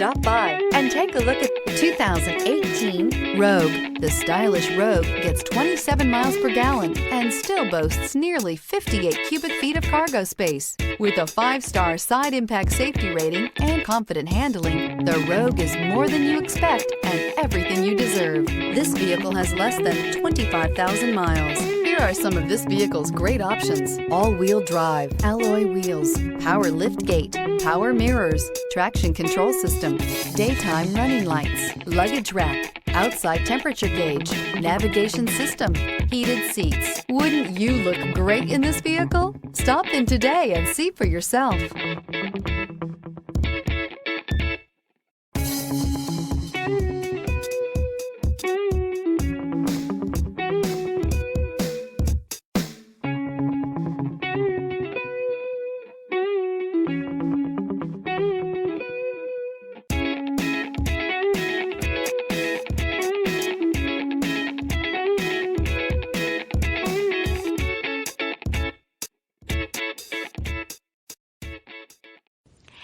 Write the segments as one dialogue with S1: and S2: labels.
S1: Stop by and take a look at the 2018 Rogue. The stylish Rogue gets 27 miles per gallon and still boasts nearly 58 cubic feet of cargo space. With a 5-star side impact safety rating and confident handling, the Rogue is more than you expect and everything you deserve. This vehicle has less than 25,000 miles. Here are some of this vehicle's great options: all-wheel drive, alloy wheels, power lift gate, power mirrors, traction control system, daytime running lights, luggage rack, outside temperature gauge, navigation system, heated seats. Wouldn't you look great in this vehicle? Stop in today and see for yourself.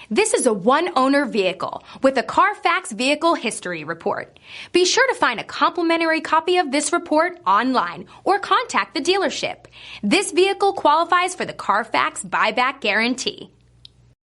S2: This is a one-owner vehicle with a Carfax Vehicle History Report. Be sure to find a complimentary copy of this report online or contact the dealership. This vehicle qualifies for the Carfax Buyback Guarantee.